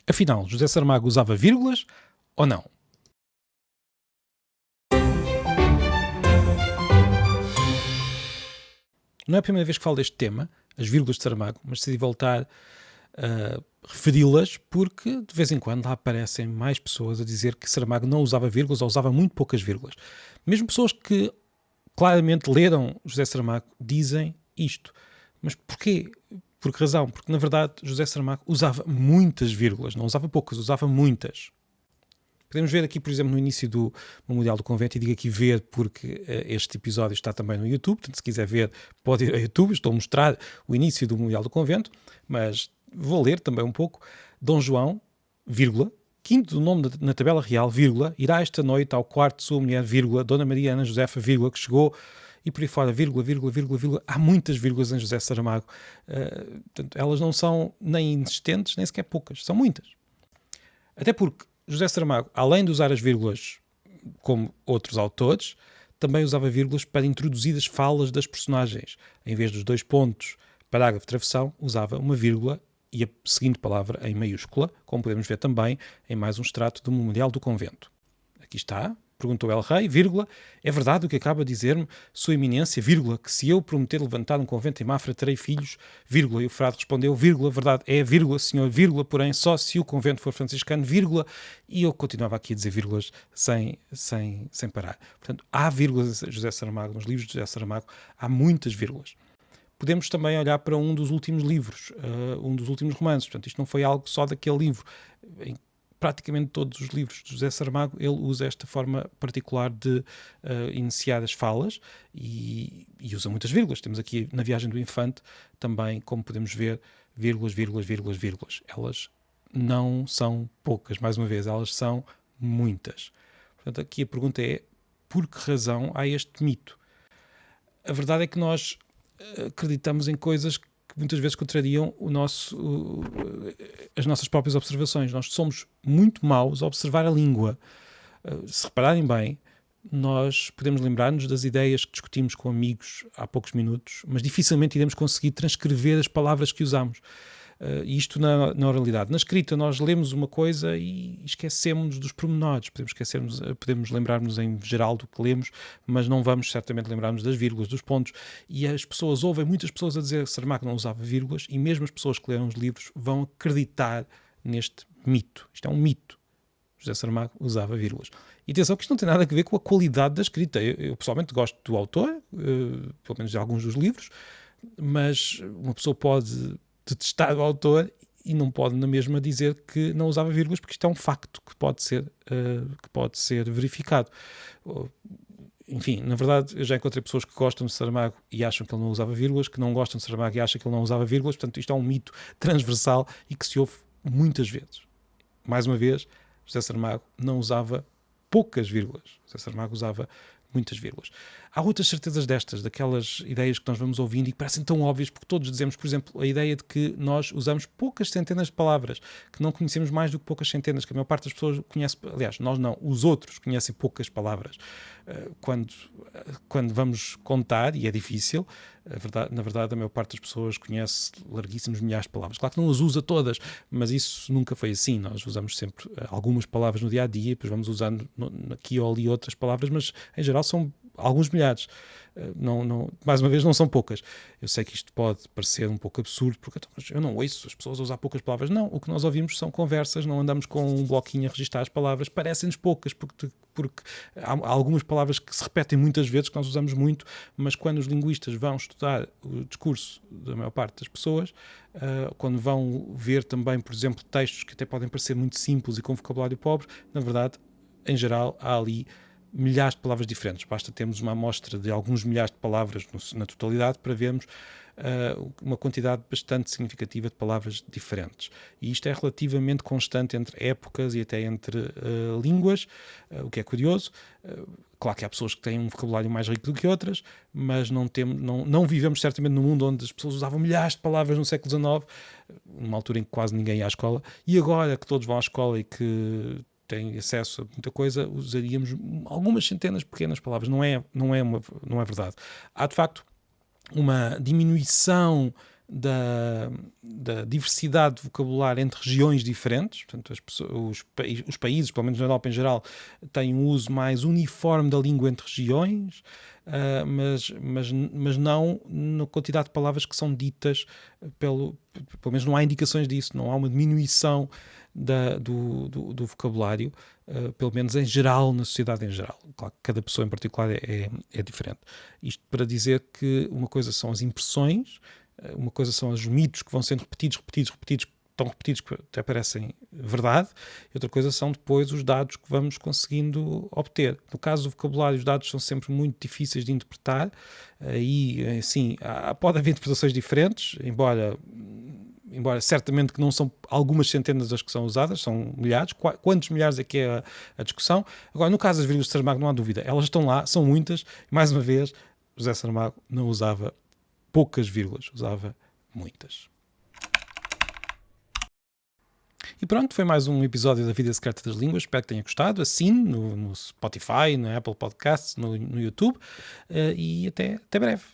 Afinal, José Saramago usava vírgulas ou não? Não é a primeira vez que falo deste tema, as vírgulas de Saramago, mas decidi voltar a referi-las porque de vez em quando lá aparecem mais pessoas a dizer que Saramago não usava vírgulas ou usava muito poucas vírgulas. Mesmo pessoas que claramente leram José Saramago dizem isto. Mas porquê? Por que razão? Porque, na verdade, José Saramago usava muitas vírgulas, não usava poucas, usava muitas. Podemos ver aqui, por exemplo, no início do Memorial do Convento, e digo aqui ver porque este episódio está também no YouTube, portanto, se quiser ver, pode ir ao YouTube, estou a mostrar o início do Memorial do Convento, mas vou ler também um pouco. Dom João, vírgula, quinto do nome na tabela real, vírgula, irá esta noite ao quarto de sua mulher, vírgula, Dona Maria Ana Josefa, vírgula, que chegou, e por aí fora, vírgula, vírgula, vírgula, vírgula. Há muitas vírgulas em José Saramago. Portanto, elas não são nem inexistentes, nem sequer poucas. São muitas. Até porque José Saramago, além de usar as vírgulas como outros autores, também usava vírgulas para introduzir as falas das personagens. Em vez dos 2 pontos, parágrafo, travessão, usava uma vírgula e a seguinte palavra em maiúscula, como podemos ver também em mais um extrato do Memorial do Convento. Aqui está. Perguntou El Rei, vírgula, é verdade o que acaba de dizer-me, Sua Eminência, vírgula, que se eu prometer levantar um convento em Mafra terei filhos, vírgula, e o frade respondeu, vírgula, verdade é, vírgula, senhor, vírgula, porém só se o convento for franciscano, vírgula, e eu continuava aqui a dizer vírgulas sem parar. Portanto, há vírgulas de José Saramago, nos livros de José Saramago, há muitas vírgulas. Podemos também olhar para um dos últimos livros, um dos últimos romances, portanto, isto não foi algo só daquele livro. Em praticamente todos os livros de José Saramago ele usa esta forma particular de iniciar as falas e usa muitas vírgulas. Temos aqui na Viagem do Infante também, como podemos ver, vírgulas, vírgulas, vírgulas, vírgulas. Elas não são poucas, mais uma vez, elas são muitas. Portanto, aqui a pergunta é, por que razão há este mito? A verdade é que nós acreditamos em coisas que muitas vezes contrariam as nossas próprias observações. Nós somos muito maus a observar a língua. Se repararem bem, nós podemos lembrar-nos das ideias que discutimos com amigos há poucos minutos, mas dificilmente iremos conseguir transcrever as palavras que usamos. Isto na oralidade. Na escrita, nós lemos uma coisa e esquecemos dos pormenores. Podemos lembrar-nos em geral do que lemos, mas não vamos certamente lembrar-nos das vírgulas, dos pontos. E as pessoas ouvem muitas pessoas a dizer que Saramago não usava vírgulas, e mesmo as pessoas que leram os livros vão acreditar neste mito. Isto é um mito. José Saramago usava vírgulas. E atenção que isto não tem nada a ver com a qualidade da escrita. Eu pessoalmente gosto do autor, pelo menos de alguns dos livros, mas uma pessoa pode detestar o autor e não pode na mesma dizer que não usava vírgulas, porque isto é um facto que pode ser verificado. Enfim, na verdade, eu já encontrei pessoas que gostam de Saramago e acham que ele não usava vírgulas, que não gostam de Saramago e acham que ele não usava vírgulas, portanto isto é um mito transversal e que se ouve muitas vezes. Mais uma vez, José Saramago não usava poucas vírgulas. José Saramago usava muitas vírgulas. Há outras certezas destas, daquelas ideias que nós vamos ouvindo e que parecem tão óbvias, porque todos dizemos, por exemplo, a ideia de que nós usamos poucas centenas de palavras, que não conhecemos mais do que poucas centenas, que a maior parte das pessoas conhece, aliás, nós não, os outros conhecem poucas palavras. Quando vamos contar, e é difícil, na verdade a maior parte das pessoas conhece larguíssimos milhares de palavras. Claro que não as usa todas, mas isso nunca foi assim. Nós usamos sempre algumas palavras no dia-a-dia, depois vamos usando aqui ou ali outras palavras, mas em geral são alguns milhares. Mais uma vez, não são poucas. Eu sei que isto pode parecer um pouco absurdo, porque eu não ouço as pessoas a usar poucas palavras. Não, o que nós ouvimos são conversas, não andamos com um bloquinho a registrar as palavras. Parecem-nos poucas, porque há algumas palavras que se repetem muitas vezes, que nós usamos muito, mas quando os linguistas vão estudar o discurso da maior parte das pessoas, quando vão ver também, por exemplo, textos que até podem parecer muito simples e com vocabulário pobre, na verdade, em geral, há ali milhares de palavras diferentes. Basta termos uma amostra de alguns milhares de palavras na totalidade para vermos uma quantidade bastante significativa de palavras diferentes. E isto é relativamente constante entre épocas e até entre línguas, o que é curioso. Claro que há pessoas que têm um vocabulário mais rico do que outras, mas não vivemos certamente num mundo onde as pessoas usavam milhares de palavras no século XIX, numa altura em que quase ninguém ia à escola, e agora que todos vão à escola e que têm acesso a muita coisa, usaríamos algumas centenas de pequenas palavras. Não é verdade. Há, de facto, uma diminuição da diversidade de vocabulário entre regiões diferentes. Portanto, os países, pelo menos na Europa em geral, têm um uso mais uniforme da língua entre regiões, mas não na quantidade de palavras que são ditas, pelo menos não há indicações disso, não há uma diminuição do vocabulário, pelo menos em geral, na sociedade em geral. Claro que cada pessoa em particular é diferente. Isto para dizer que uma coisa são as impressões, uma coisa são os mitos que vão sendo repetidos, tão repetidos que até parecem verdade, e outra coisa são depois os dados que vamos conseguindo obter. No caso do vocabulário, os dados são sempre muito difíceis de interpretar, e sim, pode haver interpretações diferentes, embora certamente que não são algumas centenas as que são usadas, são milhares. Quantos milhares é que é a discussão? Agora, no caso das vírgulas de Saramago, não há dúvida, elas estão lá, são muitas, e mais uma vez, José Saramago não usava poucas vírgulas, usava muitas. E pronto, foi mais um episódio da Vida Secreta das Línguas. Espero que tenha gostado. Assine no Spotify, no Apple Podcasts, no YouTube, e até breve.